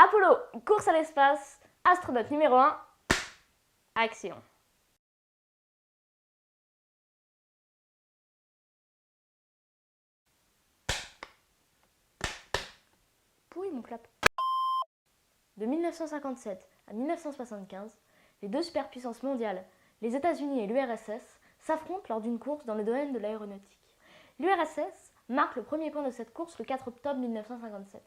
Apollo, course à l'espace, astronaute numéro 1, action. Pourri mon clap. De 1957 à 1975, les deux superpuissances mondiales, les États-Unis et l'URSS, s'affrontent lors d'une course dans le domaine de l'aéronautique. L'URSS marque le premier point de cette course le 4 octobre 1957,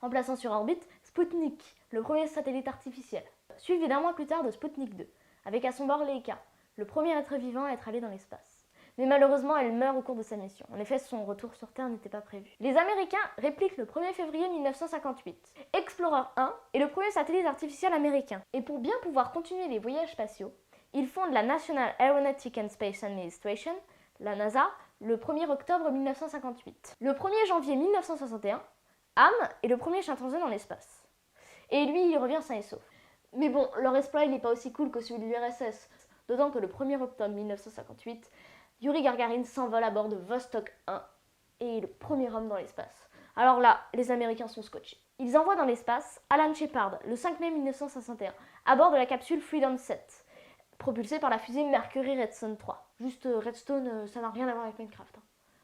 en plaçant sur orbite Sputnik, le premier satellite artificiel, suivi d'un mois plus tard de Sputnik 2, avec à son bord Leica, le premier être vivant à être allé dans l'espace. Mais malheureusement, elle meurt au cours de sa mission. En effet, son retour sur Terre n'était pas prévu. Les Américains répliquent le 1er février 1958. Explorer 1 est le premier satellite artificiel américain. Et pour bien pouvoir continuer les voyages spatiaux, ils fondent la National Aeronautic and Space Administration, la NASA, le 1er octobre 1958. Le 1er janvier 1961, Ham est le premier chimpanzé dans l'espace. Et lui, il revient sain et sauf. Mais bon, leur exploit n'est pas aussi cool que celui de l'URSS, d'autant que le 1er octobre 1958, Yuri Gagarin s'envole à bord de Vostok 1 et est le premier homme dans l'espace. Alors là, les Américains sont scotchés. Ils envoient dans l'espace Alan Shepard le 5 mai 1961 à bord de la capsule Freedom 7, propulsée par la fusée Mercury Redstone 3. Juste Redstone, ça n'a rien à voir avec Minecraft.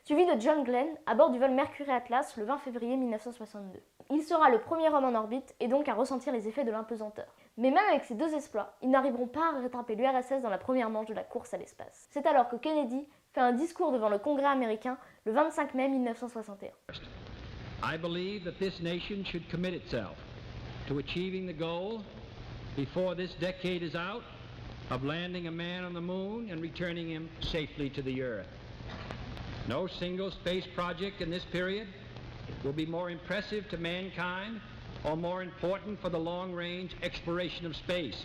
Suivi de John Glenn à bord du vol Mercury Atlas le 20 février 1962. Il sera le premier homme en orbite et donc à ressentir les effets de l'impesanteur. Mais même avec ces deux exploits, ils n'arriveront pas à rattraper l'URSS dans la première manche de la course à l'espace. C'est alors que Kennedy fait un discours devant le Congrès américain le 25 mai 1961. I believe that this nation should commit itself to achieving the goal before this decade is out of landing a man on the moon and returning him safely to the earth. No single space project in this period will be more impressive to mankind or more important for the long-range exploration of space.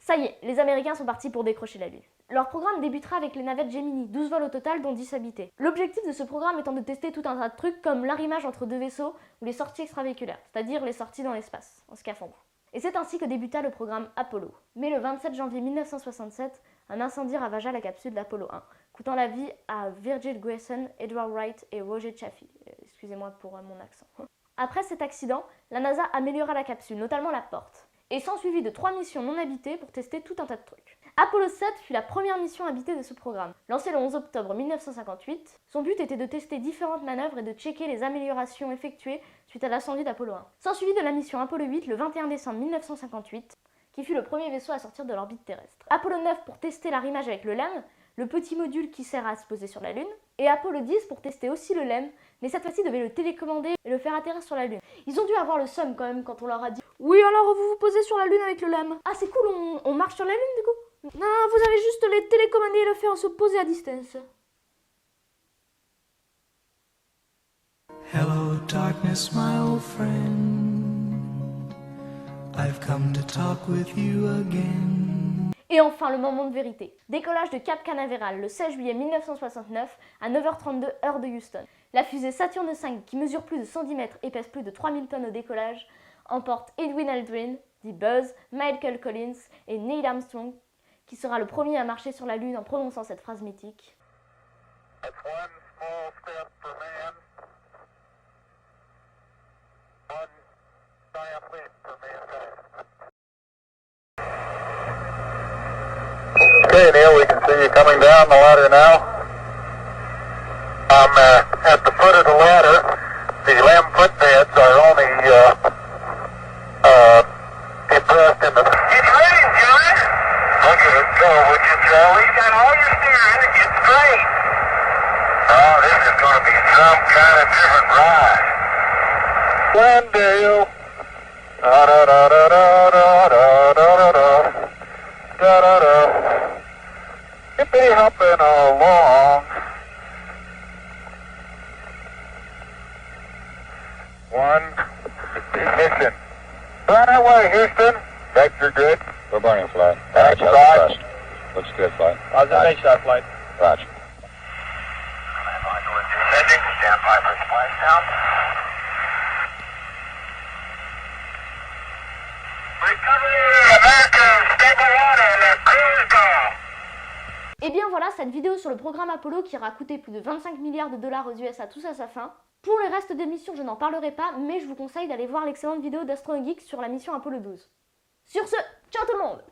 Ça y est, les Américains sont partis pour décrocher la Lune. Leur programme débutera avec les navettes Gemini, 12 vols au total dont 10 habités. L'objectif de ce programme étant de tester tout un tas de trucs comme l'arrimage entre deux vaisseaux ou les sorties extravéhiculaires, c'est-à-dire les sorties dans l'espace, en scaphandre. Et c'est ainsi que débuta le programme Apollo. Mais le 27 janvier 1967, un incendie ravagea la capsule d'Apollo 1, coûtant la vie à Virgil Grayson, Edward Wright et Roger Chaffee. Excusez-moi pour mon accent. Après cet accident, la NASA améliora la capsule, notamment la porte, et s'ensuivit de 3 missions non habitées pour tester tout un tas de trucs. Apollo 7 fut la première mission habitée de ce programme. Lancé le 11 octobre 1958, son but était de tester différentes manœuvres et de checker les améliorations effectuées suite à l'incendie d'Apollo 1. S'ensuivit de la mission Apollo 8 le 21 décembre 1958, qui fut le premier vaisseau à sortir de l'orbite terrestre. Apollo 9 pour tester l'arrimage avec le LEM, le petit module qui sert à se poser sur la Lune, et Apollo 10 pour tester aussi le LEM, mais cette fois-ci devait le télécommander et le faire atterrir sur la Lune. Ils ont dû avoir le seum quand même quand on leur a dit « Oui, alors vous vous posez sur la Lune avec le LEM. Ah c'est cool, on marche sur la Lune du coup ?» Non, vous avez juste les télécommander et le faire se poser à distance. Hello darkness, my old friend. I've come to talk with you again. Et enfin, le moment de vérité. Décollage de Cap Canaveral le 16 juillet 1969 à 9h32 heure de Houston. La fusée Saturn V, qui mesure plus de 110 mètres et pèse plus de 3000 tonnes au décollage, emporte Edwin Aldrin, dit Buzz, Michael Collins et Neil Armstrong, qui sera le premier à marcher sur la Lune en prononçant cette phrase mythique. That's one small step for man, one giant leap for mankind. Okay, Neil, we can see you coming down the ladder now. I'm at the foot of the ladder. The LEM footbeds are only impressed in the... Get ready, John! Look at it go, would you, Joe? You got all your steering to get straight. Oh, this is going to be some kind of different ride. Glendale. Da-da-da-da-da-da-da-da-da. Da-da-da. Hippity hopping along. One ignition. Right away, Houston. Vector good. We're burning flight. Roger, Roger. Looks good, flight. Roger, make shot flight. Roger. Descending. Stand by for splashdown. Recovery, America, stable water, the crew go. Et bien voilà, cette vidéo sur le programme Apollo qui aura coûté plus de 25 milliards de dollars aux USA tous à sa fin. Pour le reste des missions, je n'en parlerai pas, mais je vous conseille d'aller voir l'excellente vidéo d'Astrogeek sur la mission Apollo 12. Sur ce, ciao tout le monde!